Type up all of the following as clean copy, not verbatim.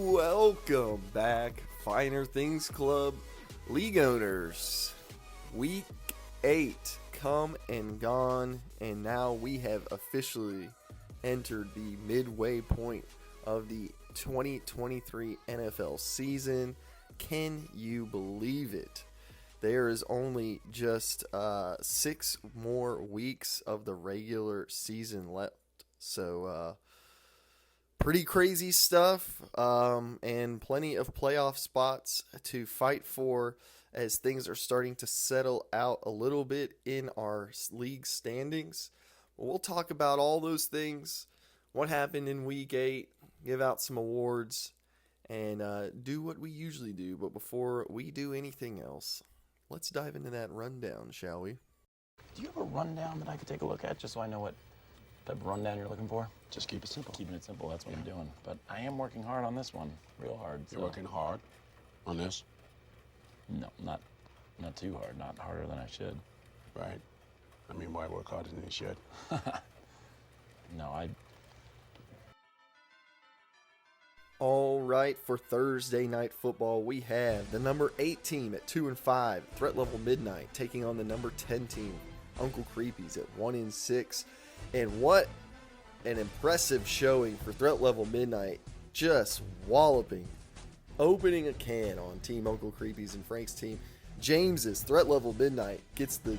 Welcome back, Finer Things Club league owners. Week 8 come and gone, and now we have officially entered the midway point of the 2023 NFL season. Can you believe it? There is only just 6 more weeks of the regular season left. So, pretty crazy stuff, and plenty of playoff spots to fight for as things are starting to settle out a little bit in our league standings. We'll talk about all those things, what happened in Week 8, give out some awards, and do what we usually do. But before we do anything else, let's dive into that rundown, shall we? Do you have a rundown that I could take a look at just so I know what type of rundown you're looking for? Just keep it simple. Keeping it simple, that's what I'm doing. But I am working hard on this one, real hard. You're working hard on this? No, not too hard, not harder than I should. Right. I mean, why work harder than you should? No, All right, for Thursday night football, we have the number 8 team at 2-5, Threat Level Midnight, taking on the number 10 team, Uncle Creepy's at 1-6. And what an impressive showing for Threat Level Midnight, just walloping, opening a can on Team Uncle Creepy's and Frank's team. James's Threat Level Midnight gets the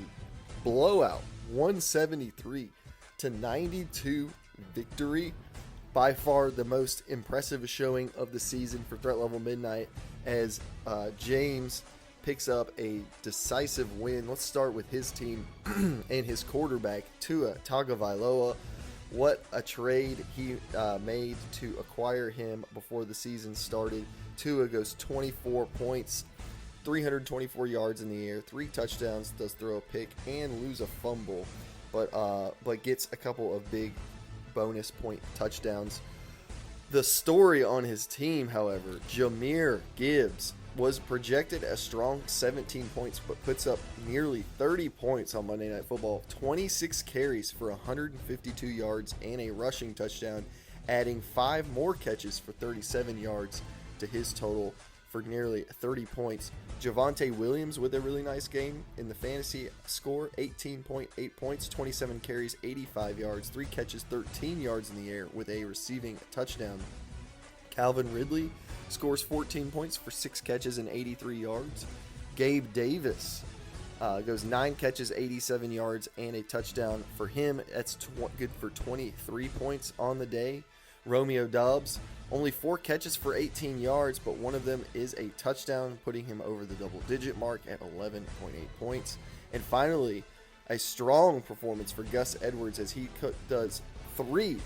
blowout 173-92 victory. By far the most impressive showing of the season for Threat Level Midnight, as James picks up a decisive win. Let's start with his team and his quarterback, Tua Tagovailoa. What a trade he made to acquire him before the season started. Tua goes 24 points, 324 yards in the air, 3 touchdowns, does throw a pick and lose a fumble, but gets a couple of big bonus point touchdowns. The story on his team, however, Jahmyr Gibbs was projected a strong 17 points, but puts up nearly 30 points on Monday Night Football. 26 carries for 152 yards and a rushing touchdown, adding 5 more catches for 37 yards to his total for nearly 30 points. Javonte Williams with a really nice game in the fantasy score, 18.8 points, 27 carries, 85 yards, 3 catches, 13 yards in the air with a receiving touchdown. Calvin Ridley scores 14 points for 6 catches and 83 yards. Gabe Davis goes 9 catches, 87 yards, and a touchdown. For him, that's good for 23 points on the day. Romeo Doubs, only 4 catches for 18 yards, but one of them is a touchdown, putting him over the double-digit mark at 11.8 points. And finally, a strong performance for Gus Edwards as he does 3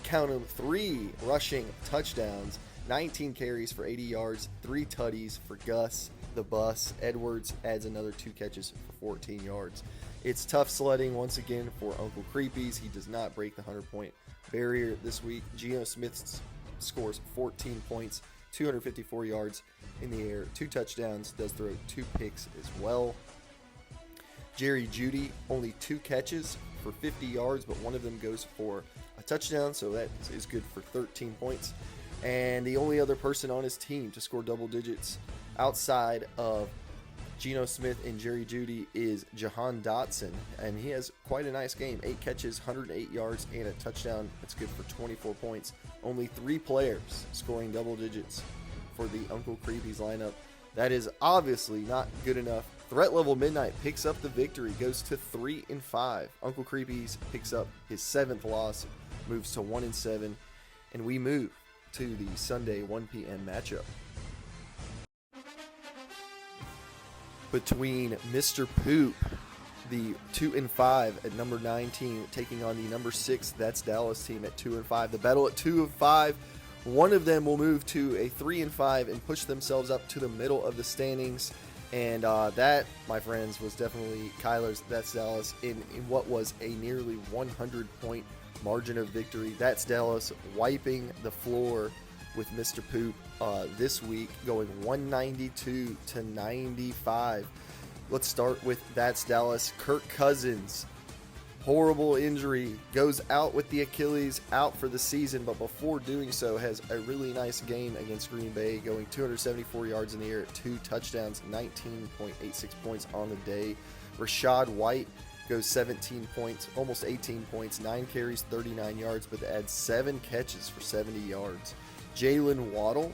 rushing touchdowns, 19 carries for 80 yards, 3 tutties for Gus the Bus. Edwards adds another 2 catches for 14 yards. It's tough sledding once again for Uncle Creepy's. He does not break the 100-point barrier this week. Geno Smith scores 14 points, 254 yards in the air, 2 touchdowns, does throw 2 picks as well. Jerry Jeudy, only 2 catches for 50 yards, but one of them goes for a touchdown, so that is good for 13 points. And the only other person on his team to score double digits outside of Geno Smith and Jerry Jeudy is Jahan Dotson, and he has quite a nice game. 8 catches, 108 yards, and a touchdown. That's good for 24 points. Only 3 players scoring double digits for the Uncle Creepy's lineup. That is obviously not good enough. Threat Level Midnight picks up the victory, goes to 3-5. Uncle Creepy's picks up his 7th loss, moves to 1-7, and we move to the Sunday 1 p.m. matchup between Mr. Poop, the 2-5 at number 9 team, taking on the number 6, that's Dallas team, at 2-5. The battle at 2-5. One of them will move to a 3-5 and push themselves up to the middle of the standings. And that, my friends, was definitely Kyler's, that's Dallas, in what was a nearly 100-point margin of victory. That's Dallas wiping the floor with Mr. Poop this week, going 192-95. Let's start with That's Dallas. Kirk Cousins, horrible injury, goes out with the Achilles, out for the season, but before doing so has a really nice game against Green Bay, going 274 yards in the air, 2 touchdowns, 19.86 points on the day. Rashad White goes 17 points, almost 18 points, 9 carries, 39 yards, but adds 7 catches for 70 yards. Jalen Waddle,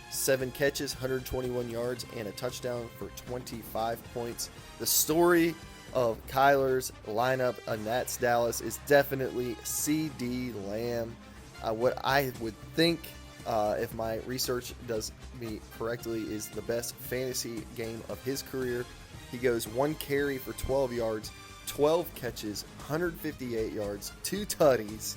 7 catches, 121 yards, and a touchdown for 25 points. The story of Kyler's lineup on that's Dallas is definitely CD Lamb. What I would think, if my research does me correctly, is the best fantasy game of his career. He goes 1 carry for 12 yards, 12 catches, 158 yards, 2 tutties,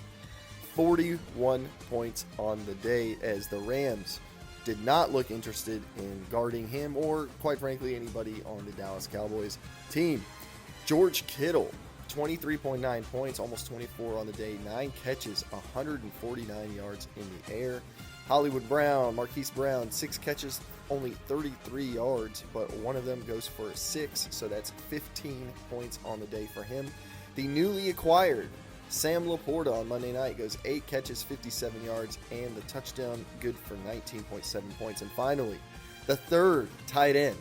41 points on the day, as the Rams did not look interested in guarding him or, quite frankly, anybody on the Dallas Cowboys team. George Kittle, 23.9 points, almost 24 on the day, 9 catches, 149 yards in the air. Hollywood Brown, Marquise Brown, 6 catches, only 33 yards, but one of them goes for a 6, so that's 15 points on the day for him. The newly acquired Sam Laporta on Monday night goes 8 catches, 57 yards, and the touchdown, good for 19.7 points. And finally, the third tight end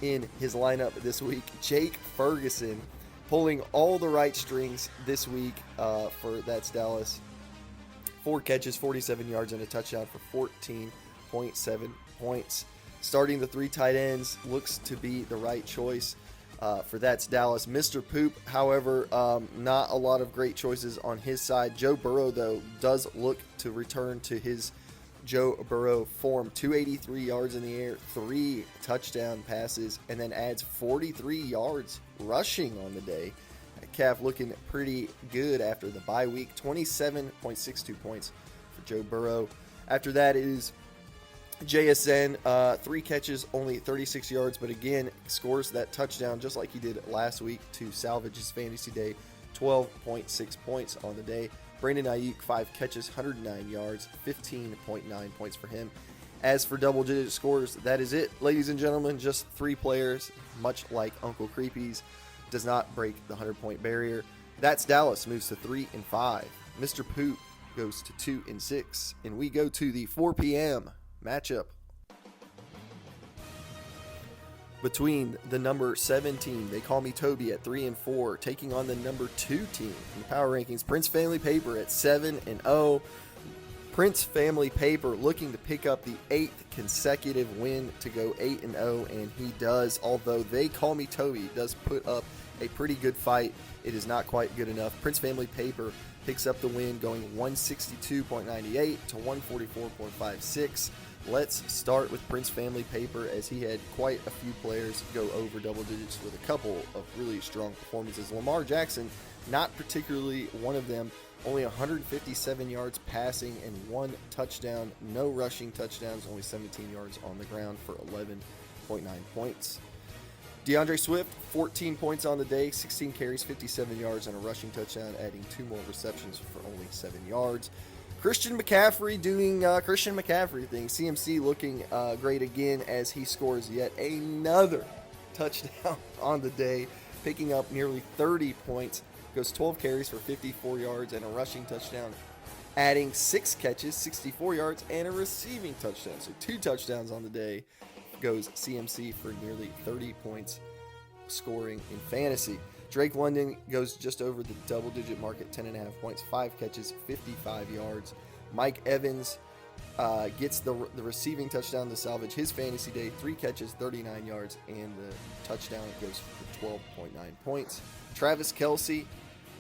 in his lineup this week, Jake Ferguson, pulling all the right strings this week for that's Dallas. 4 catches, 47 yards, and a touchdown for 14.7 points. Starting the 3 tight ends looks to be the right choice for that's Dallas. Mr. Poop, however, not a lot of great choices on his side. Joe Burrow, though, does look to return to his Joe Burrow form. 283 yards in the air, 3 touchdown passes, and then adds 43 yards rushing on the day. Calf looking pretty good after the bye week. 27.62 points for Joe Burrow. After that is JSN, 3 catches, only 36 yards, but again scores that touchdown just like he did last week to salvage his fantasy day. 12.6 points on the day. Brandon Ayuk, 5 catches, 109 yards, 15.9 points for him. As for double-digit scores, that is it, ladies and gentlemen. Just 3 players, much like Uncle Creepy's, does not break the 100-point barrier. That's Dallas moves to 3-5. Mr. Poop goes to 2-6, and we go to the 4 p.m. matchup between the number 17, they call me Toby, at 3-4, taking on the number 2 team in the power rankings, Prince Family Paper, at 7-0. Prince Family Paper looking to pick up the 8th consecutive win to go 8-0, and he does. Although they call me Toby does put up a pretty good fight, it is not quite good enough. Prince Family Paper picks up the win, going 162.98 to 144.56. Let's start with Prince Family Paper, as he had quite a few players go over double digits with a couple of really strong performances. Lamar Jackson, not particularly one of them, only 157 yards passing and 1 touchdown, no rushing touchdowns, only 17 yards on the ground for 11.9 points. DeAndre Swift, 14 points on the day, 16 carries, 57 yards, and a rushing touchdown, adding 2 more receptions for only 7 yards. Christian McCaffrey doing Christian McCaffrey thing. CMC looking great again, as he scores yet another touchdown on the day, picking up nearly 30 points. Goes 12 carries for 54 yards and a rushing touchdown, adding 6 catches, 64 yards, and a receiving touchdown. So 2 touchdowns on the day. Goes CMC for nearly 30 points scoring in fantasy. Drake London goes just over the double-digit mark at 10.5 points, 5 catches, 55 yards. Mike Evans gets the receiving touchdown to salvage his fantasy day, 3 catches, 39 yards, and the touchdown goes for 12.9 points. Travis Kelce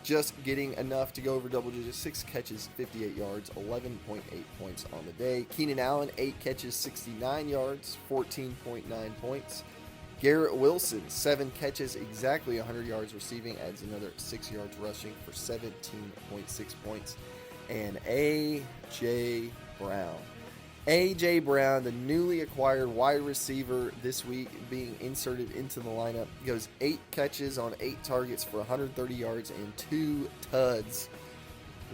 just getting enough to go over double digits, 6 catches, 58 yards, 11.8 points on the day. Keenan Allen, 8 catches, 69 yards, 14.9 points. Garrett Wilson, 7 catches, exactly 100 yards receiving, adds another 6 yards rushing for 17.6 points. And A.J. Brown. A.J. Brown, the newly acquired wide receiver this week, being inserted into the lineup, goes 8 catches on 8 targets for 130 yards and 2 tuds.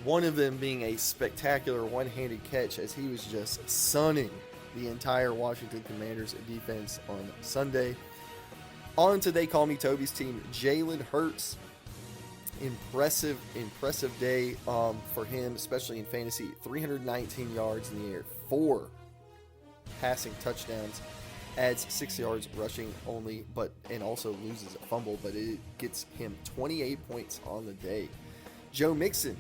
One of them being a spectacular one-handed catch, as he was just sunning the entire Washington Commanders defense on Sunday. On to They Call Me Toby's team, Jalen Hurts, Impressive day for him, especially in fantasy. 319 yards in the air, 4 passing touchdowns, adds 6 yards rushing only, and also loses a fumble, but it gets him 28 points on the day. Joe Mixon,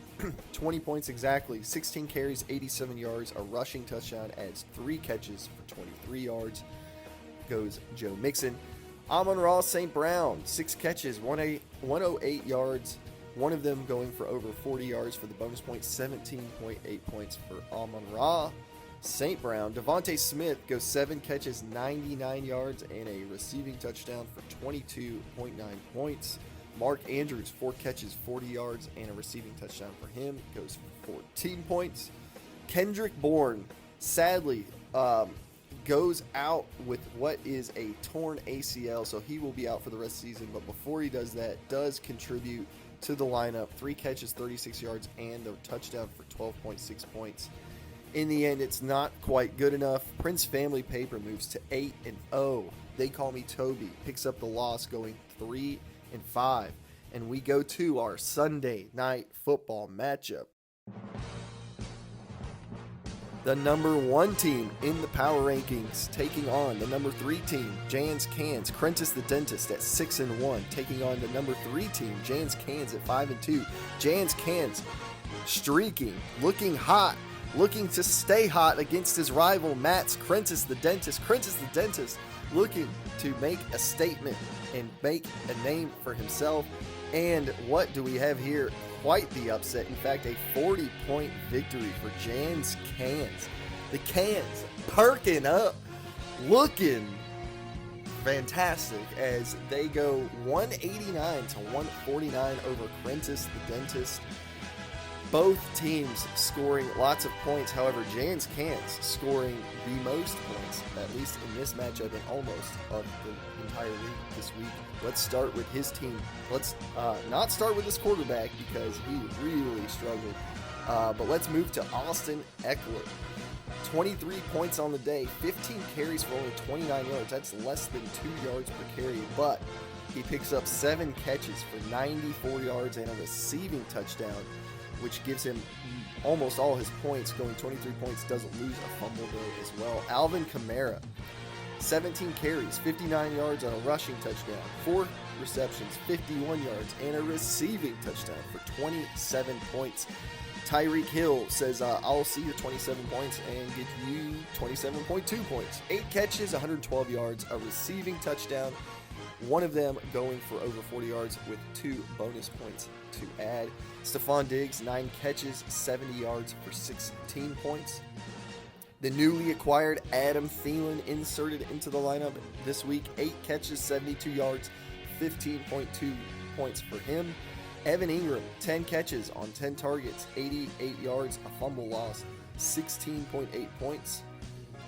20 points exactly, 16 carries, 87 yards, a rushing touchdown, adds 3 catches for 23 yards. Goes Joe Mixon. Amon-Ra St. Brown, 6 catches, 108 yards, one of them going for over 40 yards for the bonus point, 17.8 points for Amon-Ra St. Brown. Devontae Smith goes 7 catches, 99 yards, and a receiving touchdown for 22.9 points. Mark Andrews, 4 catches, 40 yards, and a receiving touchdown for him, goes for 14 points. Kendrick Bourne, sadly, goes out with what is a torn ACL, so he will be out for the rest of the season. But before he does that, does contribute to the lineup. 3 catches, 36 yards, and a touchdown for 12.6 points. In the end, it's not quite good enough. Prince Family Paper moves to 8-0. They Call Me Toby picks up the loss, going 3-5. And we go to our Sunday night football matchup. The number 1 team in the power rankings taking on the number 3 team, Jans Cans. Crentis the Dentist at 6-1, taking on the number 3 team, Jans Cans at 5-2. Jans Cans streaking, looking hot, looking to stay hot against his rival, Matt's Crentis the Dentist. Crentis the Dentist looking to make a statement and make a name for himself. And what do we have here? Quite the upset. In fact, a 40-point victory for Jans Cans. The Cans perking up, looking fantastic as they go 189 to 149 over Crentis the Dentist. Both teams scoring lots of points. However, Jans Cans scoring the most points, at least in this matchup and almost of the entire league this week. Let's start with his team. Let's not start with his quarterback because he really struggled. But let's move to Austin Eckler. 23 points on the day, 15 carries for only 29 yards. That's less than 2 yards per carry, but he picks up 7 catches for 94 yards and a receiving touchdown, which gives him almost all his points, going 23 points, doesn't lose a fumble though as well. Alvin Kamara, 17 carries, 59 yards on a rushing touchdown, 4 receptions, 51 yards, and a receiving touchdown for 27 points. Tyreek Hill says, I'll see your 27 points and give you 27.2 points. 8 catches, 112 yards, a receiving touchdown, one of them going for over 40 yards with 2 bonus points to add. Stephon Diggs, 9 catches, 70 yards for 16 points. The newly acquired Adam Thielen inserted into the lineup this week. 8 catches, 72 yards, 15.2 points for him. Evan Ingram, 10 catches on 10 targets, 88 yards, a fumble loss, 16.8 points.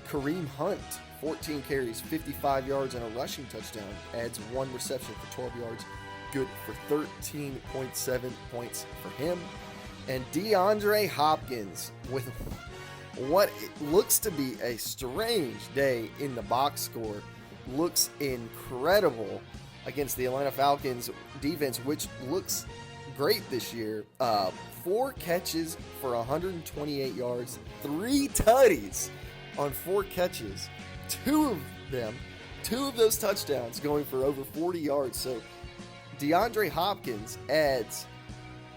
Kareem Hunt, 14 carries, 55 yards, and a rushing touchdown, adds 1 reception for 12 yards, good for 13.7 points for him. And DeAndre Hopkins with what it looks to be a strange day in the box score, looks incredible against the Atlanta Falcons defense, which looks great this year. 4 catches for 128 yards, 3 tutties on 4 catches. 2 of those touchdowns going for over 40 yards. So DeAndre Hopkins adds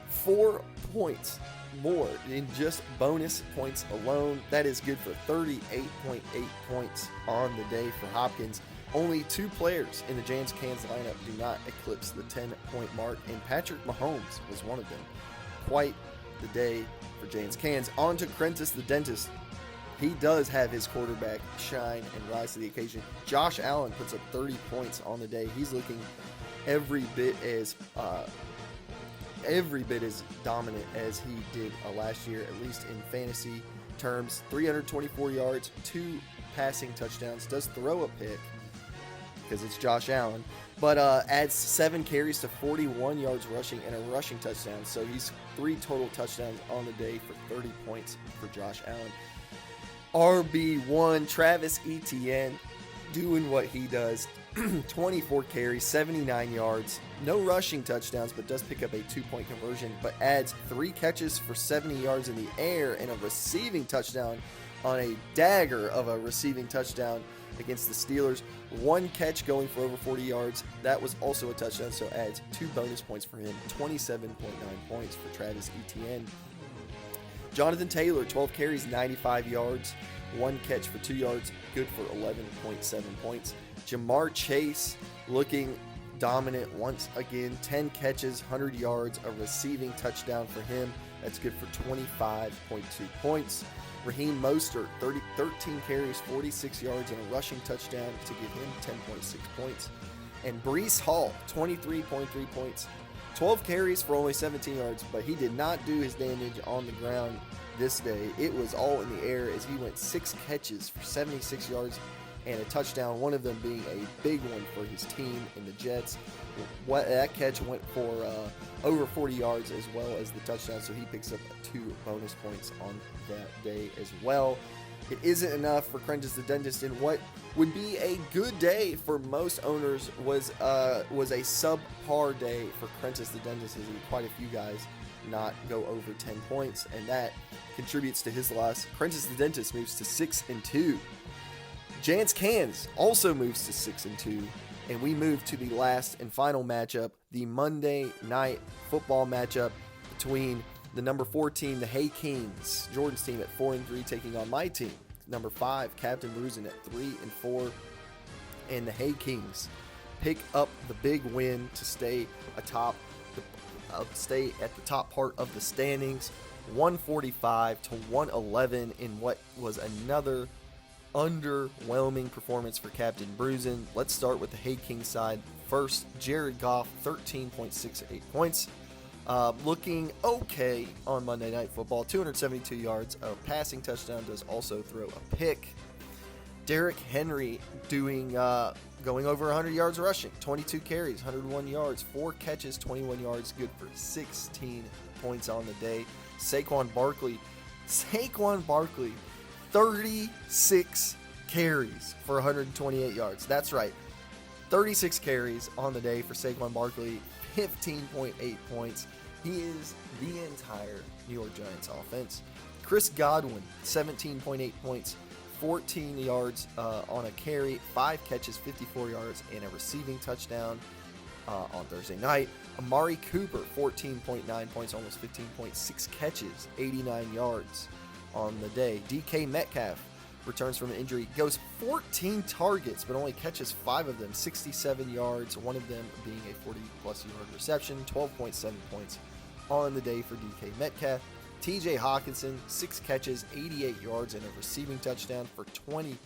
4 points more in just bonus points alone. That is good for 38.8 points on the day for Hopkins. Only 2 players in the Jans Cans lineup do not eclipse the 10-point mark, and Patrick Mahomes was one of them. Quite the day for Jans Cans. On to Crentis the Dentist. He does have his quarterback shine and rise to the occasion. Josh Allen puts up 30 points on the day. He's looking every bit as dominant as he did last year, at least in fantasy terms. 324 yards, 2 passing touchdowns, does throw a pick because it's Josh Allen, but adds 7 carries to 41 yards rushing and a rushing touchdown. So he's 3 total touchdowns on the day for 30 points for Josh Allen. RB1, Travis Etienne, doing what he does. 24 carries, 79 yards, no rushing touchdowns, but does pick up a 2-point conversion, but adds 3 catches for 70 yards in the air and a receiving touchdown on a dagger of a receiving touchdown against the Steelers. 1 catch going for over 40 yards. That was also a touchdown, so adds 2 bonus points for him. 27.9 points for Travis Etienne. Jonathan Taylor, 12 carries, 95 yards. 1 catch for 2 yards, good for 11.7 points. Jamar Chase looking dominant once again. 10 catches, 100 yards, a receiving touchdown for him. That's good for 25.2 points. Raheem Mostert, 13 carries, 46 yards, and a rushing touchdown to give him 10.6 points. And Breece Hall, 23.3 points, 12 carries for only 17 yards, but he did not do his damage on the ground this day. It was all in the air as he went 6 catches for 76 yards and a touchdown, one of them being a big one for his team in the Jets. That catch went for over 40 yards as well as the touchdown, so he picks up 2 bonus points on that day as well. It isn't enough for Prentice the Dentist, and what would be a good day for most owners was a subpar day for Prentice the Dentist, as he had quite a few guys not go over 10 points, and that contributes to his loss. Prentice the Dentist moves to 6-2. Jance Cans also moves to 6-2, and we move to the last and final matchup, the Monday Night Football matchup between the number 4 team, the Hay Kings, Jordan's team at 4-3, taking on my team, number 5, Captain Bruisin at 3-4, and the Hay Kings pick up the big win to stay atop, stay at the top part of the standings, 145 to 111 in what was another underwhelming performance for Captain Bruisin. Let's start with the Hay Kings side. First, Jared Goff, 13.68 points. Looking okay on Monday Night Football. 272 yards, a passing touchdown, does also throw a pick. Derrick Henry going over 100 yards rushing. 22 carries, 101 yards, 4 catches, 21 yards, good for 16 points on the day. Saquon Barkley, 36 carries for 128 yards. That's right. 36 carries on the day for Saquon Barkley, 15.8 points. He is the entire New York Giants offense. Chris Godwin, 17.8 points, 14 yards on a carry, 5 catches, 54 yards, and a receiving touchdown on Thursday night. Amari Cooper, 14.9 points, almost 15.6 catches, 89 yards on the day. DK Metcalf returns from an injury, goes 14 targets, but only catches 5 of them, 67 yards, one of them being a 40-plus yard reception, 12.7 points on the day for DK Metcalf. TJ Hawkinson, 6 catches, 88 yards, and a receiving touchdown for 20.8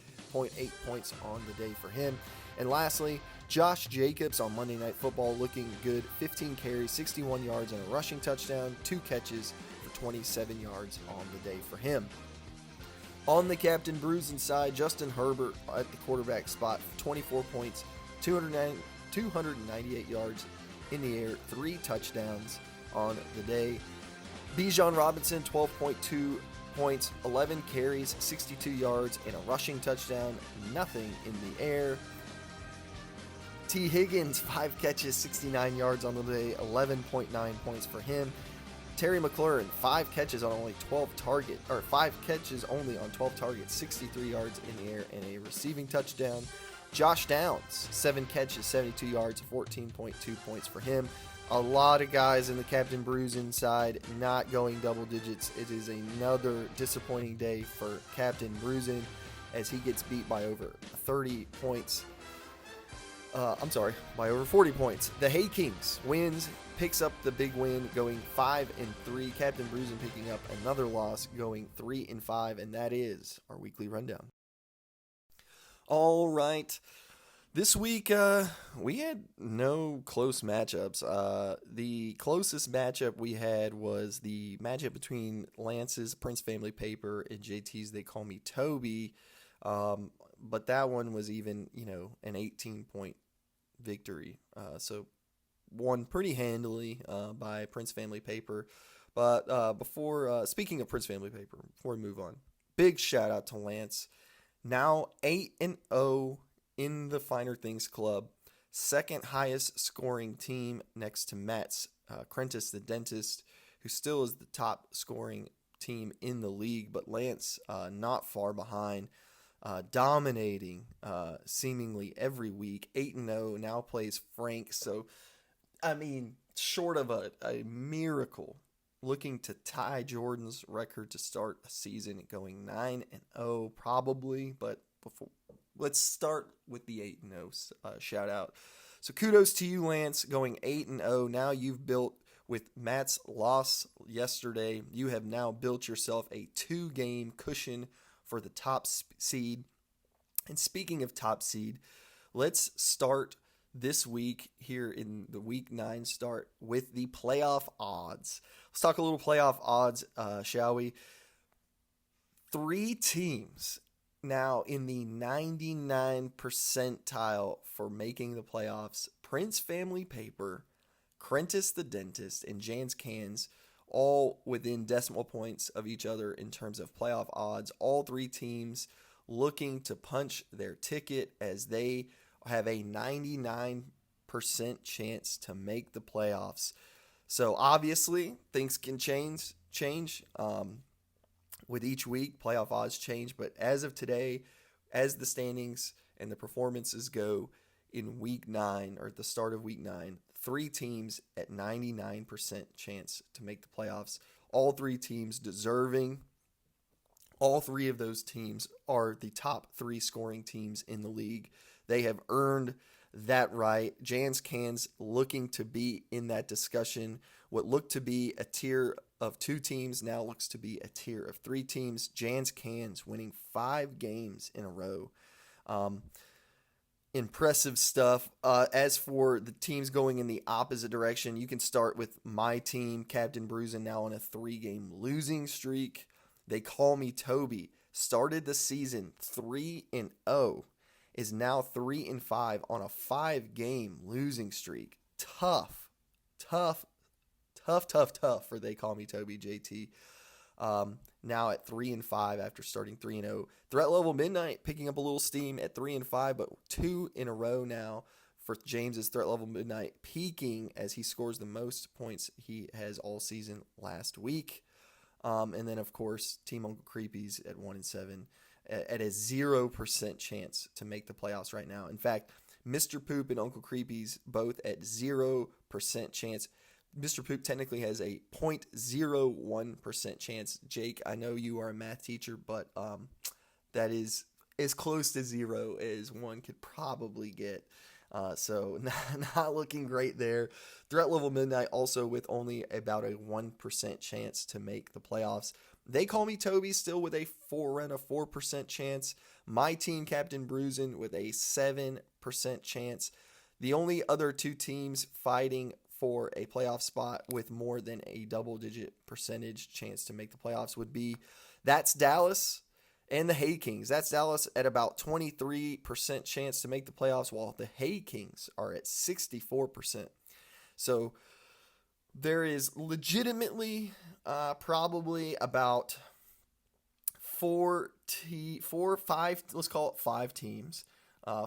points on the day for him. And lastly, Josh Jacobs on Monday Night Football looking good, 15 carries, 61 yards, and a rushing touchdown, 2 catches for 27 yards on the day for him. On the Captain Bruisin side, Justin Herbert at the quarterback spot, 24 points, 298 yards in the air, 3 touchdowns on the day. Bijan Robinson, 12.2 points, 11 carries, 62 yards, and a rushing touchdown, nothing in the air. T. Higgins, 5 catches, 69 yards on the day, 11.9 points for him. Terry McLaurin, 5 catches on only 5 catches only on 12 targets, 63 yards in the air, and a receiving touchdown. Josh Downs, 7 catches, 72 yards, 14.2 points for him. A lot of guys in the Captain Bruisin side not going double digits. It is another disappointing day for Captain Bruisin as he gets beat by over 30 points. By over 40 points. The Hay Kings wins, picks up the big win, going 5-3. Captain Bruisin picking up another loss, going 3-5, and that is our weekly rundown. All right. This week, we had no close matchups. The closest matchup we had was the matchup between Lance's Prince Family Paper and JT's They Call Me Toby. But that one was even, an 18-point victory. So won pretty handily by Prince Family Paper. But speaking of Prince Family Paper, before we move on, big shout out to Lance. Now 8-0 in the Finer Things Club. Second highest scoring team next to Matt's Crentis the Dentist, who still is the top scoring team in the league, but Lance not far behind, dominating seemingly every week. 8-0, now plays Frank. So, I mean, short of a miracle, looking to tie Jordan's record to start a season, going 9-0 probably, but let's start with the 8-0 shout out. So kudos to you, Lance, going 8-0. Now you've built, with Matt's loss yesterday, you have now built yourself a 2-game cushion for the top seed. And speaking of top seed, let's start this week here in the week 9 start with the playoff odds. Let's talk a little playoff odds, shall we? 3 teams now in the 99 percentile for making the playoffs. Prince Family Paper, Crentis the Dentist, and Jan's Cans, all within decimal points of each other in terms of playoff odds. All 3 teams looking to punch their ticket as they have a 99% chance to make the playoffs. So obviously things can change with each week. Playoff odds change, but as of today, as the standings and the performances go in week 9, or at the start of week 9, 3 teams at 99% chance to make the playoffs. All 3 teams deserving. All 3 of those teams are the top 3 scoring teams in the league. They have earned that right. Jan's Cans looking to be in that discussion. What looked to be a tier of 2 teams now looks to be a tier of 3 teams. Jan's Cans winning 5 games in a row. Impressive stuff. As for the teams going in the opposite direction, you can start with my team, Captain Bruisin, now on a 3-game losing streak. They Call Me Toby started the season 3-0. Is now 3-5 on a 5-game losing streak. Tough for They Call Me Toby, JT. Now at 3-5 after starting 3-0. Threat Level Midnight picking up a little steam at 3-5, but 2 in a row now for James's Threat Level Midnight, peaking as he scores the most points he has all season last week. And then of course Team Uncle Creepy's at 1-7. At a 0% chance to make the playoffs right now. In fact, Mr. Poop and Uncle Creepy's both at 0% chance. Mr. Poop technically has a 0.01% chance. Jake, I know you are a math teacher, but that is as close to 0 as one could probably get. So not looking great there. Threat Level Midnight also with only about a 1% chance to make the playoffs. They Call Me Toby still with a 4% chance. My team, Captain Bruisin, with a 7% chance. The only other 2 teams fighting for a playoff spot with more than a double-digit percentage chance to make the playoffs would be, that's Dallas and the Hay Kings. That's Dallas at about 23% chance to make the playoffs, while the Hay Kings are at 64%. So there is legitimately probably about 5, let's call it 5 teams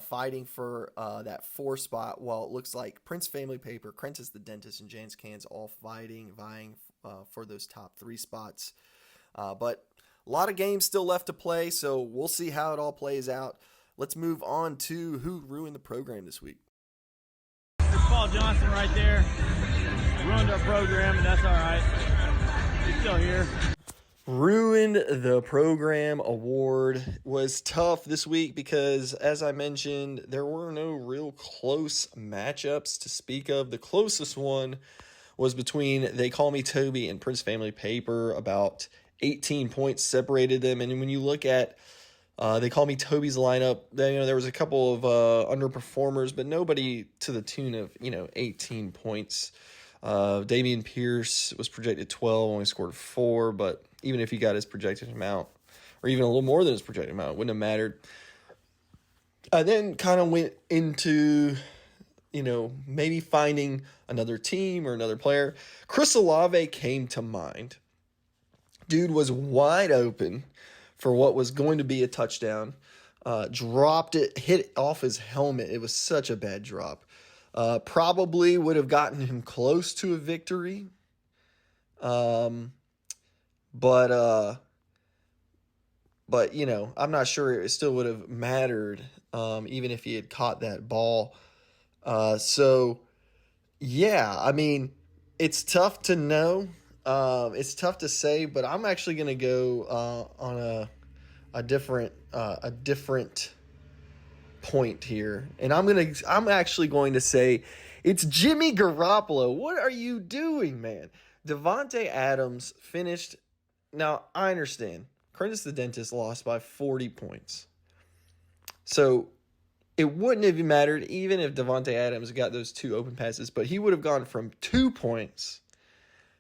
fighting for that 4 spot, while it looks like Prince Family Paper, Crentis the Dentist, and Jan's Cans all vying for those top 3 spots. But a lot of games still left to play, so we'll see how it all plays out. Let's move on to who ruined the program this week. There's Paul Johnson right there. Ruined our program, and that's all right. He's still here. Ruined the program award was tough this week because, as I mentioned, there were no real close matchups to speak of. The closest one was between They Call Me Toby and Prince Family Paper. About 18 points separated them. And when you look at They Call Me Toby's lineup, there was a couple of underperformers, but nobody to the tune of 18 points. Damian Pierce was projected 12, only scored 4, but even if he got his projected amount, or even a little more than his projected amount, it wouldn't have mattered. I then kind of went into, maybe finding another team or another player. Chris Olave came to mind. Dude was wide open for what was going to be a touchdown. dropped it, hit off his helmet. It was such a bad drop. Probably would have gotten him close to a victory. But you know, I'm not sure it still would have mattered, even if he had caught that ball. So yeah, I mean, it's tough to know. It's tough to say, but I'm actually going to go on a different point here, and I'm actually going to say it's Jimmy Garoppolo. What are you doing, man? Davante Adams finished. Now I understand Curtis the Dentist lost by 40 points, so it wouldn't have mattered even if Davante Adams got those 2 open passes, but he would have gone from 2 points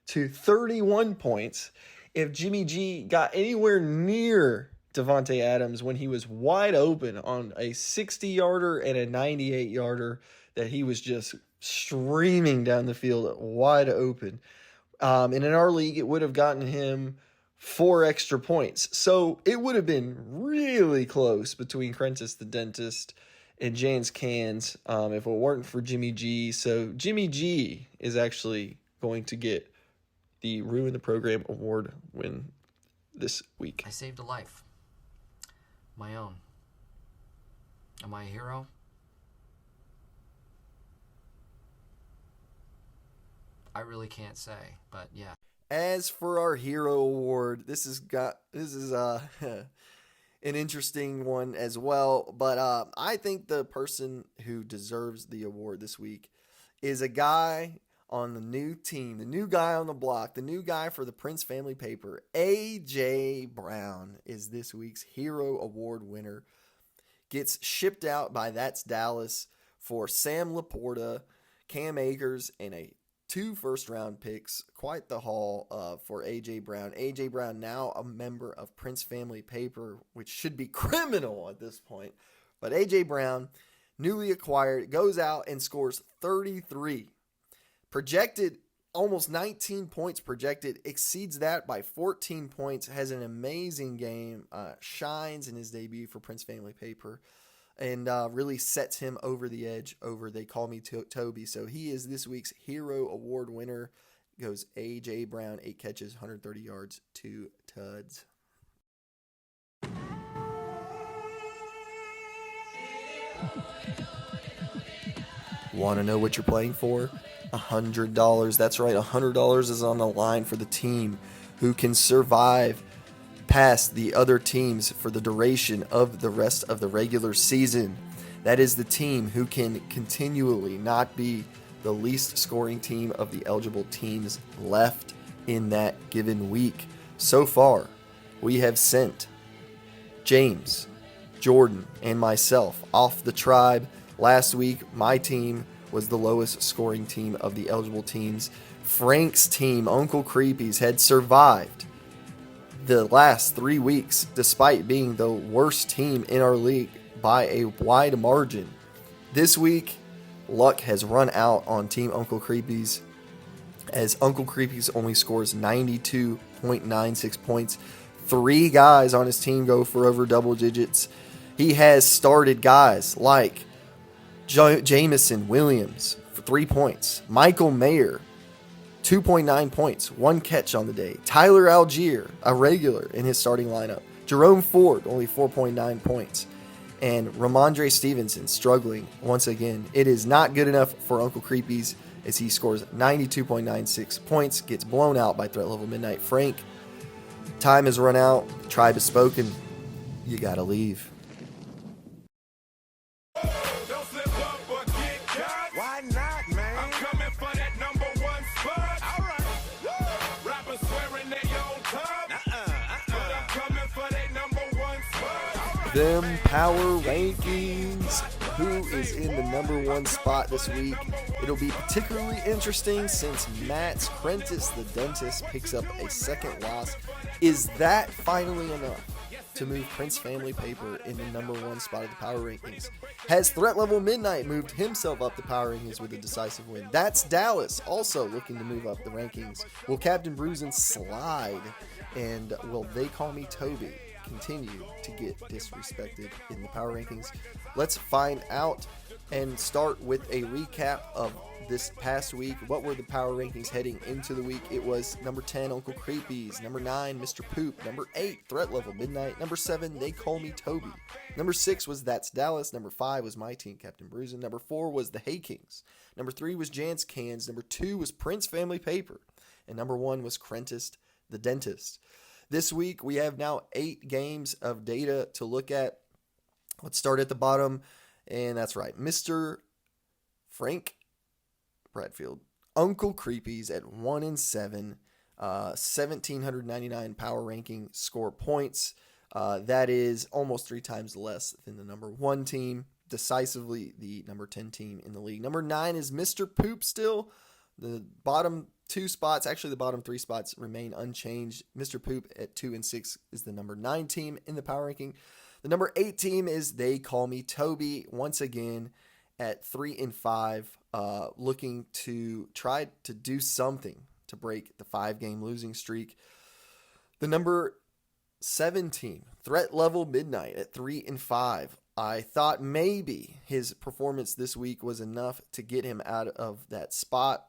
to 31 points if Jimmy G got anywhere near Davante Adams when he was wide open on a 60-yarder and a 98-yarder that he was just streaming down the field wide open. And in our league, it would have gotten him 4 extra points. So it would have been really close between Prentice the Dentist and James Cans if it weren't for Jimmy G. So Jimmy G is actually going to get the Ruin the Program award win this week. I saved a life. My own. Am I a hero? I really can't say, but yeah. As for our hero award, this is an interesting one as well. But I think the person who deserves the award this week is a guy on the new team, the new guy on the block, the new guy for the Prince family paper. A.J. Brown is this week's hero award winner. Gets shipped out by That's Dallas for Sam Laporta, Cam Akers, and 2 first-round picks. Quite the haul for A.J. Brown. A.J. Brown now a member of Prince family paper, which should be criminal at this point. But A.J. Brown, newly acquired, goes out and scores 33. Projected, almost 19 points projected, exceeds that by 14 points, has an amazing game, shines in his debut for Prince family paper, and really sets him over the edge over They Call Me Toby. So he is this week's hero award winner. Goes A.J. Brown, 8 catches, 130 yards, 2 tuds. Want to know what you're playing for? $100. That's right, $100 is on the line for the team who can survive past the other teams for the duration of the rest of the regular season. That is the team who can continually not be the least scoring team of the eligible teams left in that given week. So far, we have sent James, Jordan, and myself off the tribe. Last week, my team was the lowest scoring team of the eligible teams. Frank's team, Uncle Creepy's, had survived the last 3 weeks despite being the worst team in our league by a wide margin. This week, luck has run out on Team Uncle Creepy's, as Uncle Creepy's only scores 92.96 points. 3 guys on his team go for over double digits. He has started guys like Jamison Williams for 3 points. Michael Mayer, 2.9 points, 1 catch on the day. Tyler Algier, a regular in his starting lineup. Jerome Ford, only 4.9 points. And Ramondre Stevenson struggling once again. It is not good enough for Uncle Creepy's as he scores 92.96 points, gets blown out by Threat Level Midnight Frank. Time has run out. The tribe has spoken. You gotta leave. Why not, man? I'm coming for that #1 spot. All right. Rappers swearing they own top. But I'm coming for that #1 spot. All right. Them power rankings. Who is in the #1 spot this week? It'll be particularly interesting since Matt's Prentice the Dentist picks up a second loss. Is that finally enough to move Prince family paper in the #1 spot of the power rankings? Has Threat Level Midnight moved himself up the power rankings with a decisive win? That's Dallas also looking to move up the rankings. Will Captain Bruisin slide? And will They Call Me Toby continue to get disrespected in the power rankings? Let's find out and start with a recap of this past week. What were the power rankings heading into the week? It was number 10, Uncle Creepies. Number 9, Mr. Poop. Number 8, Threat Level Midnight. Number 7, They Call Me Toby. Number 6 was That's Dallas. Number 5 was My Team, Captain Bruisin. Number 4 was The Hay Kings. Number 3 was Jan's Cans. Number 2 was Prince Family Paper. And number 1 was Crentist the Dentist. This week, we have now 8 games of data to look at. Let's start at the bottom. And that's right, Mr. Frank Bradfield. Uncle Creepies at 1-7, 1,799 power ranking score points. That is almost 3 times less than the number 1 team. Decisively the number 10 team in the league. Number 9 is Mr. Poop still. The bottom 2 spots, actually the bottom 3 spots remain unchanged. Mr. Poop at 2 and 6 is the number 9 team in the power ranking. The number 8 team is They Call Me Toby, once again at 3 and 5, looking to try to do something to break the 5-game losing streak. The number 7 team, Threat Level Midnight at 3 and 5. I thought maybe his performance this week was enough to get him out of that spot.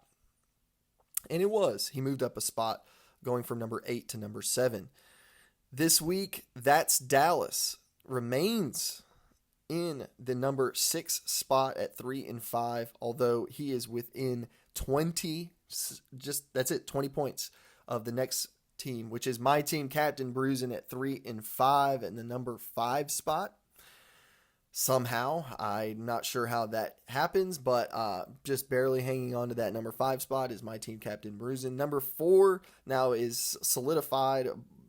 And it was. He moved up a spot, going from number 8 to number 7. This week, That's Dallas remains in the number 6 spot at 3 and 5, although he is within 20, that's it, 20 points of the next team, which is My Team, Captain Bruisin at 3 and 5 in the number 5 spot. Somehow, I'm not sure how that happens, but just barely hanging on to that number 5 spot is My Team, Captain Bruisin. Number 4 now is solidified,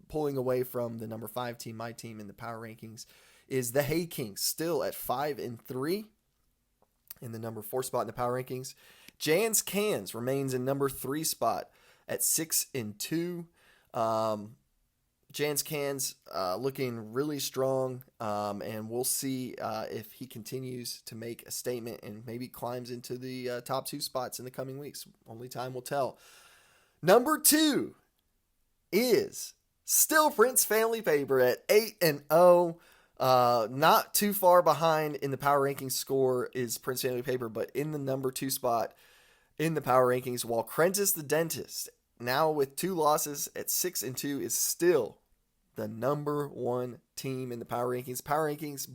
pulling away from the number 5 team, My Team, in the power rankings, is the Hay Kings, still at 5 and 3 in the number 4 spot in the power rankings. Jan's Cans remains in number 3 spot at 6 and 2. Jan's Cans looking really strong, and we'll see if he continues to make a statement and maybe climbs into the top 2 spots in the coming weeks. Only time will tell. Number 2 is still Prince Family Paper at 8 and 0. Not too far behind in the power rankings score is Prince Family Paper, but in the number 2 spot in the power rankings, while Crentist the Dentist, now with 2 losses at 6 and 2, is still the number 1 team in the power rankings. Power rankings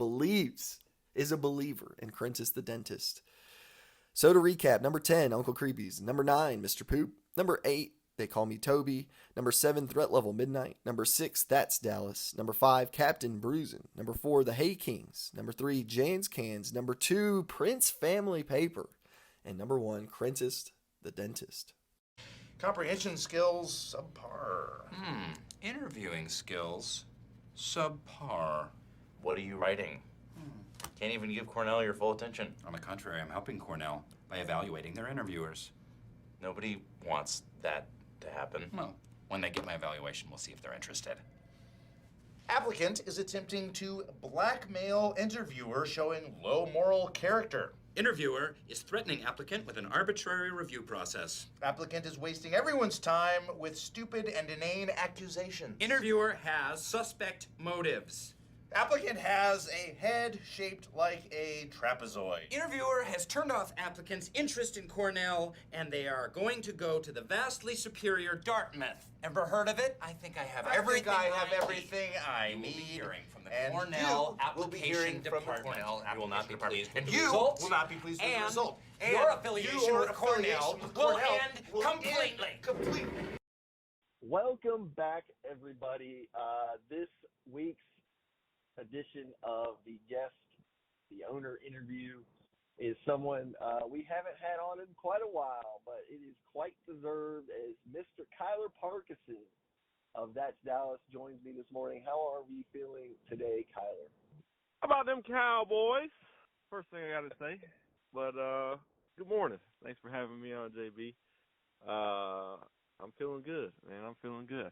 is a believer in Crentist the Dentist. So to recap, number 10, Uncle Creepies. Number 9, Mr. Poop. Number 8, They Call Me Toby. Number 7, Threat Level Midnight. Number 6, That's Dallas. Number 5, Captain Bruisin. Number 4, The Hay Kings. Number 3, Jan's Cans. Number 2, Prince Family Paper. And number 1, Crentist the Dentist. Comprehension skills, subpar. Interviewing skills, subpar. What are you writing? Can't even give Cornell your full attention. On the contrary, I'm helping Cornell by evaluating their interviewers. Nobody wants that to happen. Well, when they get my evaluation, we'll see if they're interested. Applicant is attempting to blackmail interviewer showing low moral character. Interviewer is threatening applicant with an arbitrary review process. Applicant is wasting everyone's time with stupid and inane accusations. Interviewer has suspect motives. Applicant has a head shaped like a trapezoid. Interviewer has turned off applicant's interest in Cornell, and they are going to go to the vastly superior Dartmouth. Ever heard of it? I think I have everything I have everything I You will need. be hearing from the And Cornell you will be application hearing from the department. Cornell You will not be application pleased with department. the And you result. will not be pleased with the And result. your affiliation with Cornell will end completely. Welcome back, everybody. This week's edition of the owner interview is someone we haven't had on in quite a while, but it is quite deserved, as Mr. Kyler Parkinson of That's Dallas joins me this morning. How are we feeling today, Kyler? How about them Cowboys? First thing I got to say. But good morning. Thanks for having me on, JB. I'm feeling good, man. I'm feeling good.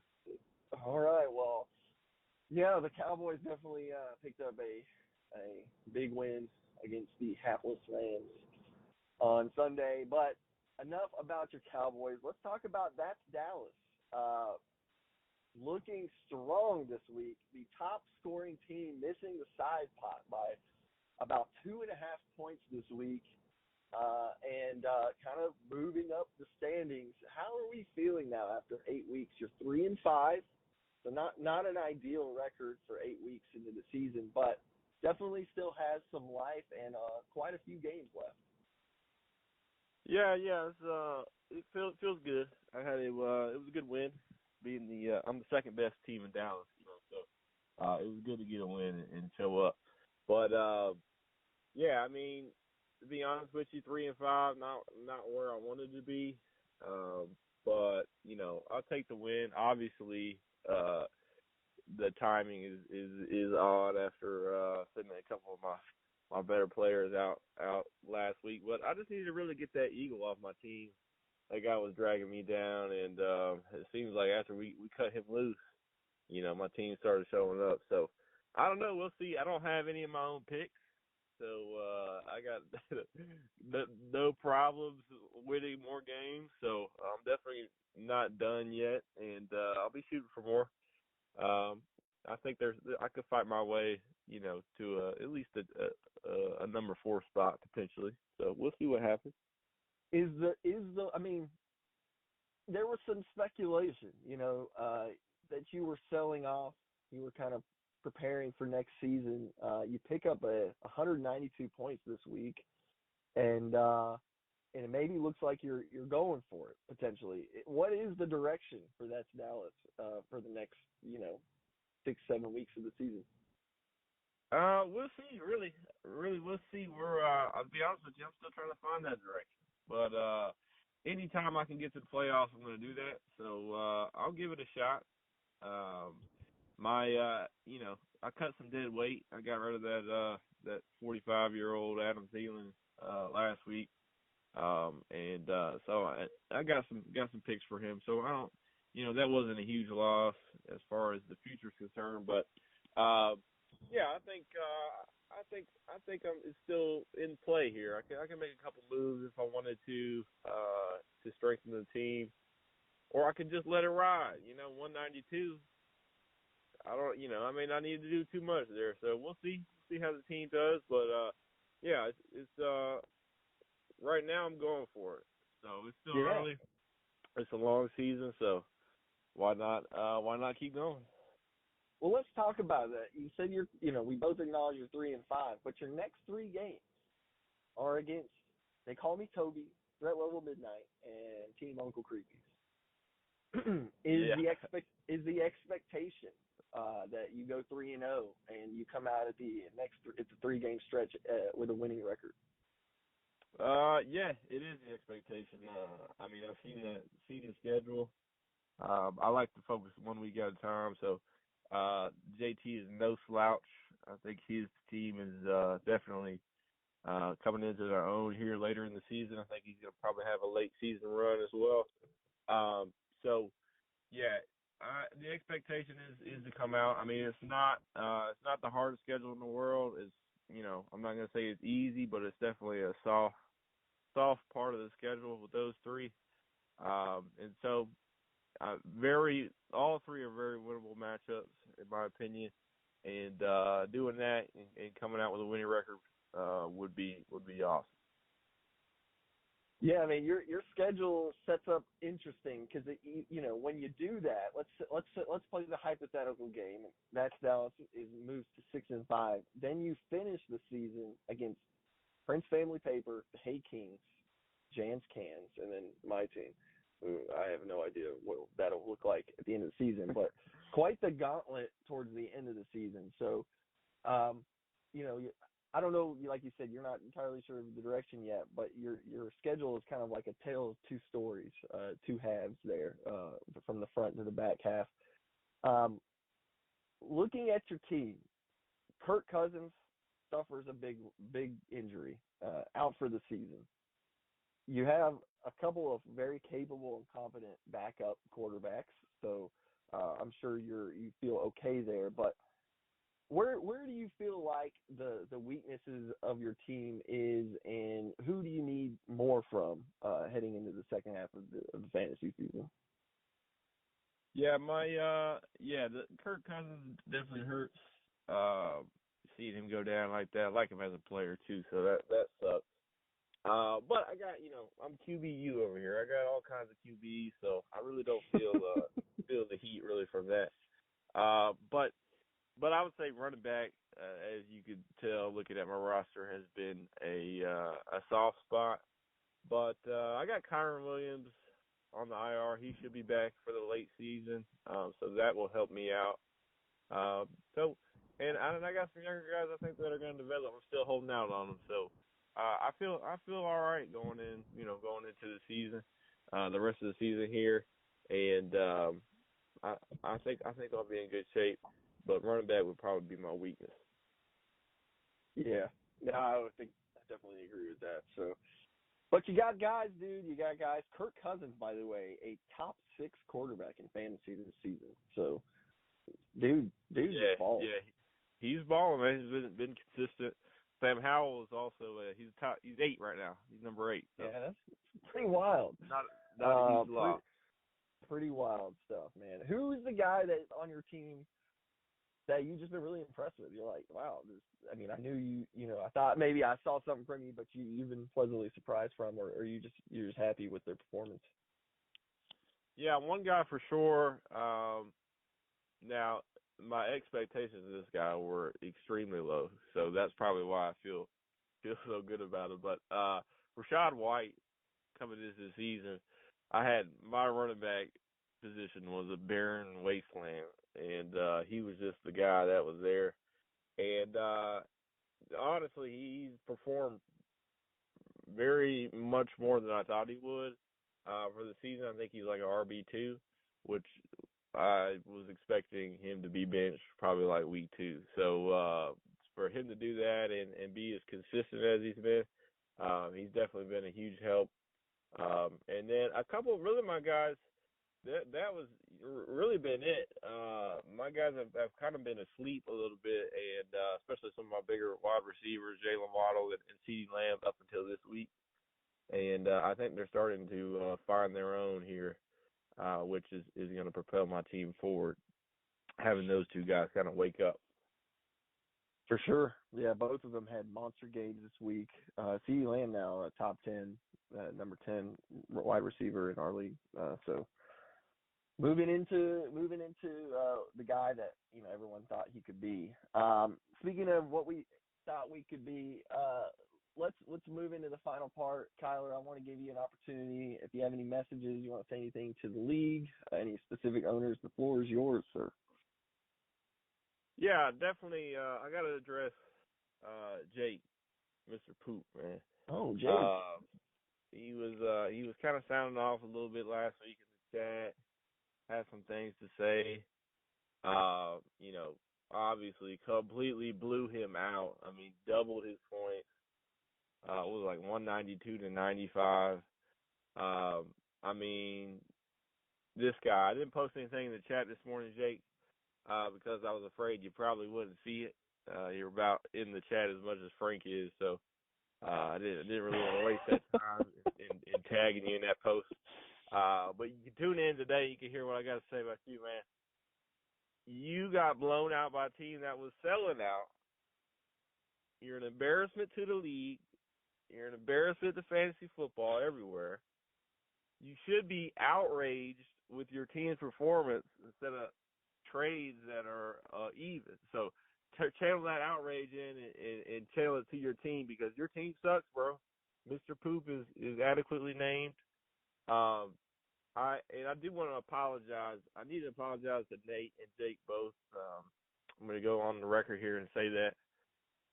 All right. Well, yeah, the Cowboys definitely picked up a big win against the hapless Rams on Sunday. But enough about your Cowboys. Let's talk about That's Dallas. looking strong this week. The top scoring team missing the side pot by about 2.5 points this week, and kind of moving up the standings. How are we feeling now after 8 weeks? You're 3-5, so not an ideal record for 8 weeks into the season, but definitely still has some life and quite a few games left. Yeah, it feels good. It was a good win, being I'm the second best team in Dallas, so it was good to get a win and show up. But yeah, I mean, to be honest with you, 3-5, not where I wanted to be, but I'll take the win. Obviously, the timing is odd after sending a couple of my better players out last week, but I just needed to really get that eagle off my team. That guy was dragging me down, and it seems like after we cut him loose, my team started showing up. So I don't know. We'll see. I don't have any of my own picks, so I got no problems winning more games. So I'm definitely not done yet, and I'll be shooting for more. I think I could fight my way, to at least a number 4 spot potentially. So we'll see what happens. I mean, there was some speculation, that you were selling off. You were kind of preparing for next season. You pick up 192 points this week, and it maybe looks like you're going for it potentially. What is the direction for that's Dallas for the next 6-7 weeks of the season? We'll see. Really, we'll see. I'll be honest with you, I'm still trying to find that direction. But anytime I can get to the playoffs, I'm going to do that. So I'll give it a shot. I cut some dead weight. I got rid of that 45-year-old Adam Thielen last week, and so I got some picks for him. So I don't, that wasn't a huge loss as far as the future's concerned. But yeah, I think it's still in play here. I can make a couple moves if I wanted to strengthen the team, or I could just let it ride. 192. I may not need to do too much there. So we'll see how the team does. But yeah, it's right now I'm going for it. So it's still early. It's a long season, so why not keep going? Well, let's talk about that. You said we both acknowledge you're 3-5, but your next 3 games are against, they call me Toby, Threat Level Midnight, and Team Uncle Creepies. Is the expectation that you go 3-0 and you come out at it's a 3-game stretch with a winning record? Yeah, it is the expectation. I mean, I've seen the schedule. I like to focus 1 week at a time. So JT is no slouch. I think his team is definitely coming into their own here later in the season. I think he's going to probably have a late season run as well. So yeah, the expectation is to come out. I mean, it's not the hardest schedule in the world. It's I'm not going to say it's easy, but it's definitely a soft part of the schedule with those 3. And so all 3 are very winnable matchups in my opinion. And doing that and coming out with a winning record would be awesome. Yeah, I mean your schedule sets up interesting because when you do that, let's play the hypothetical game. That's Dallas moves to 6-5. Then you finish the season against Prince Family Paper, the Hay Kings, Jan's Cans, and then my team. I have no idea what that'll look like at the end of the season, but quite the gauntlet towards the end of the season. So, I don't know, like you said, you're not entirely sure of the direction yet, but your schedule is kind of like a tale of 2 stories, 2 halves there, from the front to the back half. Looking at your team, Kirk Cousins suffers a big injury, out for the season. You have a couple of very capable and competent backup quarterbacks, so I'm sure you feel okay there, but Where do you feel like the weaknesses of your team is, and who do you need more from heading into the second half of the fantasy season? Yeah, the Kirk Cousins definitely hurts. Seeing him go down like that, I like him as a player too, so that sucks. But I got, I'm QBU over here. I got all kinds of QBs, so I really don't feel feel the heat really from that. But I would say running back, as you could tell, looking at my roster, has been a soft spot. But I got Kyron Williams on the IR. He should be back for the late season, so that will help me out. And I got some younger guys I think that are going to develop. I'm still holding out on them, so I feel all right going into the season, the rest of the season here, and I think I'll be in good shape. But running back would probably be my weakness. Yeah, no, I definitely agree with that. So, but you got guys, dude. You got guys. Kirk Cousins, by the way, a top 6 quarterback in fantasy this season. So, dude's balling. Yeah, he's balling, man. He's been consistent. Sam Howell is also he's 8 right now. He's number 8. So. Yeah, that's pretty wild. Not a huge lot. Pretty wild stuff, man. Who is the guy that's on your team that you just been really impressed with? You're like, wow, I knew I thought maybe I saw something from you, but you've been pleasantly surprised from, or you're just happy with their performance? Yeah, one guy for sure. Now, my expectations of this guy were extremely low, so that's probably why I feel so good about it. But Rachaad White coming into the season, I had my running back position was a barren wasteland, and he was just the guy that was there. And honestly, he's performed very much more than I thought he would. For the season, I think he's like an RB2, which I was expecting him to be benched probably like week 2. So for him to do that and be as consistent as he's been, he's definitely been a huge help. And then a couple of really my guys, that was really been it. My guys have kind of been asleep a little bit, and especially some of my bigger wide receivers, Jalen Waddle and CeeDee Lamb up until this week. And I think they're starting to find their own here, which is going to propel my team forward, having those two guys kind of wake up. For sure. Yeah, both of them had monster games this week. CeeDee Lamb now a top 10, number 10 wide receiver in our league. So moving into the guy that everyone thought he could be. Speaking of what we thought we could be, let's move into the final part. Kyler, I want to give you an opportunity. If you have any messages, you want to say anything to the league, any specific owners, the floor is yours, sir. Yeah, definitely. I got to address Jake, Mr. Poop, man. Oh, Jake. He was kind of sounding off a little bit last week in the chat. Had some things to say. Obviously completely blew him out. I mean, doubled his points. It was like 192 to 95. I mean, this guy. I didn't post anything in the chat this morning, Jake, because I was afraid you probably wouldn't see it. You're about in the chat as much as Frank is, so I didn't really want to waste that time in tagging you in that post. But you can tune in today. You can hear what I got to say about you, man. You got blown out by a team that was selling out. You're an embarrassment to the league. You're an embarrassment to fantasy football everywhere. You should be outraged with your team's performance instead of trades that are even. So channel that outrage in and channel it to your team because your team sucks, bro. Mr. Poop is adequately named. I do want to apologize. I need to apologize to Nate and Jake both. I'm going to go on the record here and say that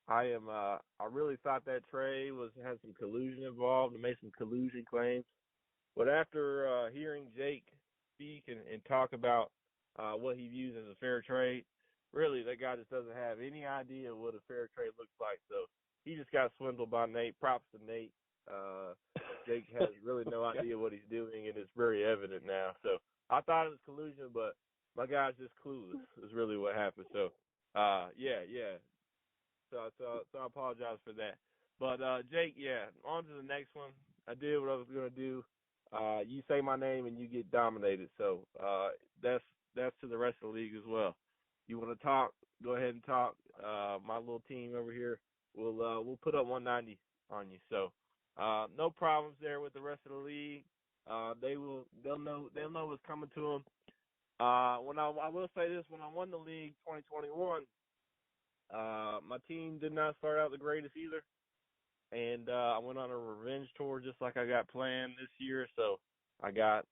I really thought that trade had some collusion involved and made some collusion claims. But after hearing Jake speak and talk about what he views as a fair trade, really that guy just doesn't have any idea what a fair trade looks like. So he just got swindled by Nate. Props to Nate. Jake has really no idea what he's doing, and it's very evident now. So I thought it was collusion, but my guy's just clueless is really what happened. So, yeah. So I apologize for that. But, Jake, yeah, on to the next one. I did what I was going to do. you say my name and you get dominated. So that's to the rest of the league as well. You want to talk? Go ahead and talk. My little team over here we'll put up 190 on you. So no problems there with the rest of the league. They'll know what's coming to them. I will say this: when I won the league 2021, my team did not start out the greatest either, and I went on a revenge tour just like I got planned this year. So I got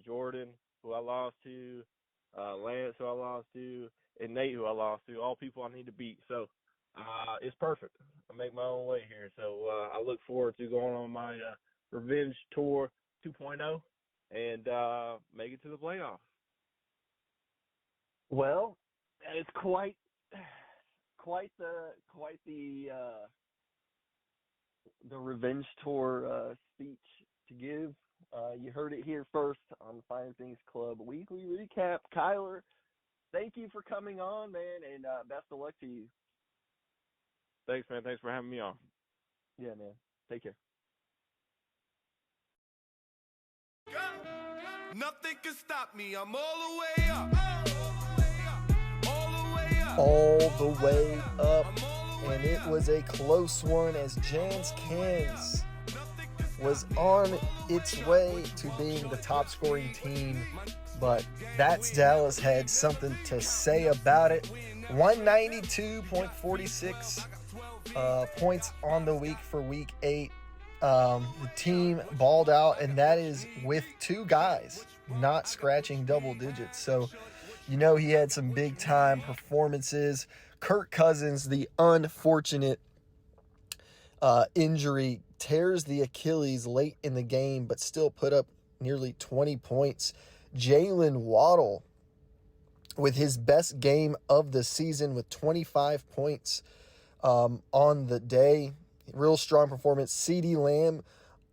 Jordan, who I lost to, Lance, who I lost to, and Nate, who I lost to. All people I need to beat. So it's perfect. I make my own way here. So I look forward to going on my revenge tour 2.0 and make it to the playoffs. Well, it's quite the revenge tour speech to give. You heard it here first on the Finer Things Club Weekly Recap. Kyler, thank you for coming on, man, and best of luck to you. Thanks, man. Thanks for having me on. Yeah, man. Take care. Nothing can stop me. I'm all the way up. All the way up. All the way up. And it was a close one as Jans Cairns was on its way to being the top scoring team. But That's Dallas had something to say about it. 192.46 points on the week for week 8. The team balled out, and that is with 2 guys not scratching double digits. So, you know, he had some big time performances. Kirk Cousins, the unfortunate injury, tears the Achilles late in the game, but still put up nearly 20 points. Jalen Waddle with his best game of the season with 25 points on the day. Real strong performance. CeeDee Lamb,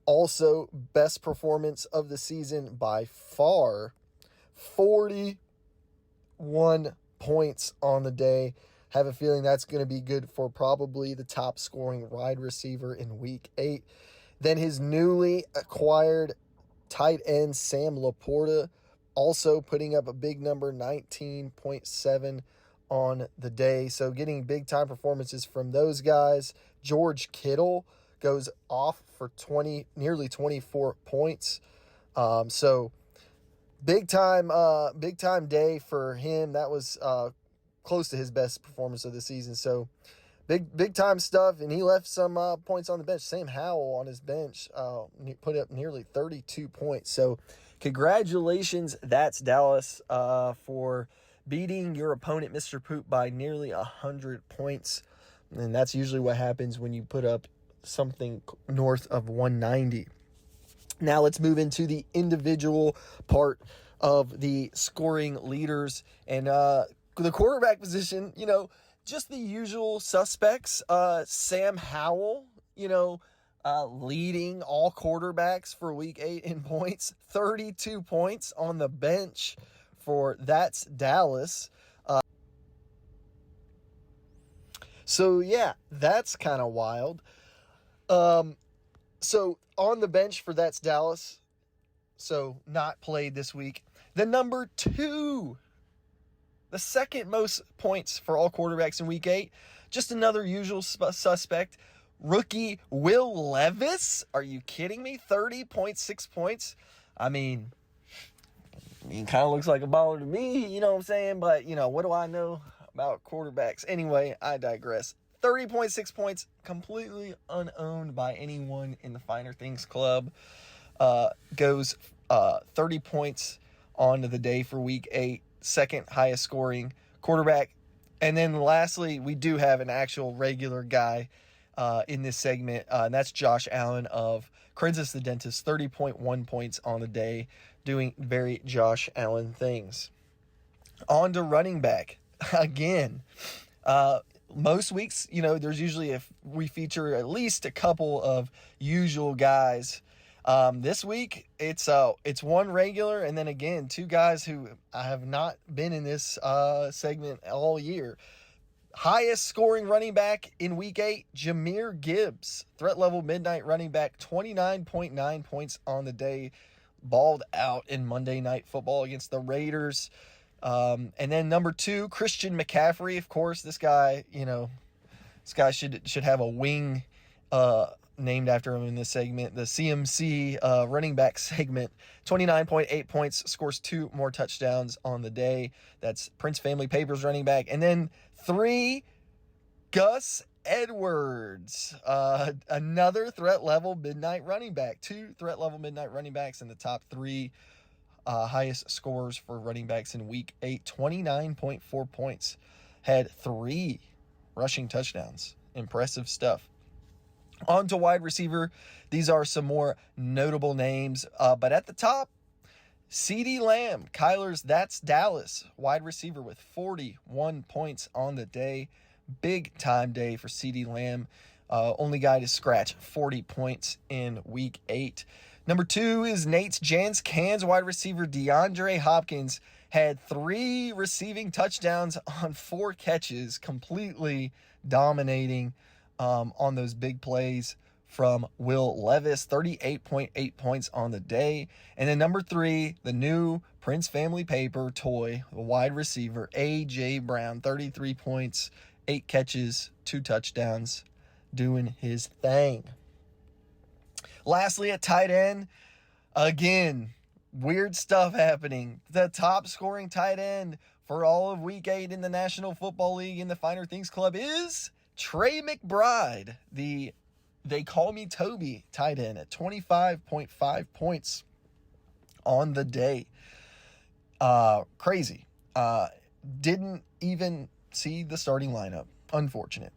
also best performance of the season by far. 41 points on the day. Have a feeling that's going to be good for probably the top scoring wide receiver in week 8. Then his newly acquired tight end, Sam Laporta, also putting up a big number, 19.7 on the day. So getting big time performances from those guys. George Kittle goes off for nearly 24 points. So big time day for him. That was close to his best performance of the season. So big time stuff, and he left some points on the bench. Sam Howell on his bench put up nearly 32 points. So congratulations, That's Dallas, for beating your opponent, Mr. Poop, by nearly 100 points. And that's usually what happens when you put up something north of 190. Now let's move into the individual part of the scoring leaders. And the quarterback position, you know, just the usual suspects. Sam Howell, you know, leading all quarterbacks for week 8 in points. 32 points on the bench for That's Dallas. So, yeah, that's kind of wild. So, on the bench for That's Dallas, so not played this week, the number 2, the second most points for all quarterbacks in week 8, just another usual suspect, rookie Will Levis. Are you kidding me? 30.6 points. I mean, he kind of looks like a baller to me, you know what I'm saying? But, you know, what do I know about quarterbacks? Anyway, I digress. 30.6 points, completely unowned by anyone in the Finer Things Club. Goes 30 points on the day for week 8, second highest scoring quarterback. And then lastly, we do have an actual regular guy in this segment, and that's Josh Allen of Princess the Dentist, 30.1 points on the day, doing very Josh Allen things. On to running back. Again, most weeks, you know, there's usually we feature at least a couple of usual guys. This week, it's one regular, and then again, 2 guys who have not been in this segment all year. Highest scoring running back in week 8, Jahmyr Gibbs, threat level midnight running back, 29.9 points on the day, balled out in Monday Night Football against the Raiders. And then number 2, Christian McCaffrey. Of course, this guy should have a wing named after him in this segment, the CMC running back segment. 29.8 points, scores 2 more touchdowns on the day. That's Prince Family Papers running back. And then 3, Gus Edwards, another threat level midnight running back. 2 threat level midnight running backs in the top 3 highest scores for running backs in week 8. 29.4 points, had 3 rushing touchdowns. Impressive stuff. On to wide receiver. These are some more notable names, but at the top, CeeDee Lamb, Kyler's That's Dallas wide receiver with 41 points on the day. Big time day for CeeDee Lamb. Only guy to scratch 40 points in week 8. Number 2 is Nate's Jans Cans wide receiver DeAndre Hopkins. Had 3 receiving touchdowns on 4 catches, completely dominating on those big plays from Will Levis. 38.8 points on the day. And then number 3, the new Prince Family Paper toy, the wide receiver, A.J. Brown. 33 points, 8 catches, 2 touchdowns, doing his thing. Lastly, at tight end, again, weird stuff happening. The top scoring tight end for all of week 8 in the National Football League in the Finer Things Club is Trey McBride, the They Call Me Toby tight end, at 25.5 points on the day. Crazy. Didn't even see the starting lineup. Unfortunate.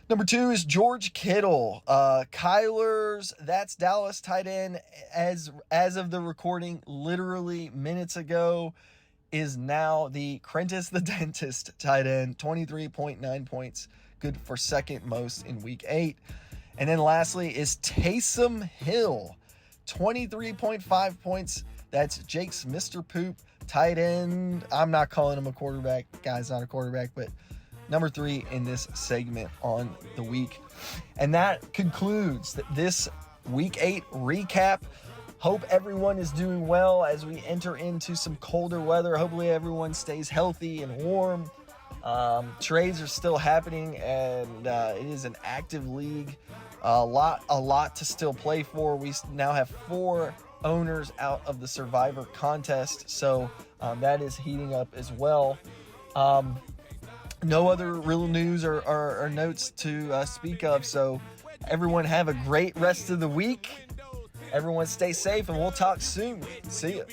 Number 2 is George Kittle. Kyler's That's Dallas tight end, as of the recording literally minutes ago, is now the Crentis the Dentist tight end. 23.9 points. Good for second most in week 8. And then lastly is Taysom Hill. 23.5 points. That's Jake's Mr. Poop tight end. I'm not calling him a quarterback. Guy's not a quarterback, but number 3 in this segment on the week. And that concludes this week 8 recap. Hope everyone is doing well as we enter into some colder weather. Hopefully everyone stays healthy and warm. Trades are still happening, and it is an active league. A lot to still play for. We now have 4 owners out of the Survivor contest, so that is heating up as well. No other real news or notes to speak of, so everyone have a great rest of the week. Everyone stay safe, and we'll talk soon. See ya.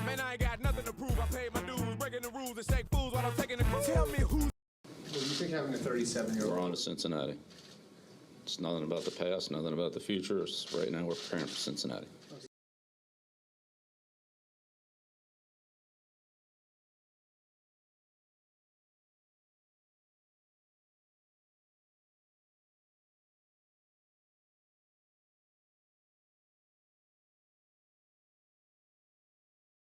Man, I ain't got nothing to prove. I paid my dues, breaking the rules and shake fools while I'm taking the cruise. Tell me who's. What do you think having a 37-year-old? We're on to Cincinnati. It's nothing about the past, nothing about the future. Right now, we're preparing for Cincinnati.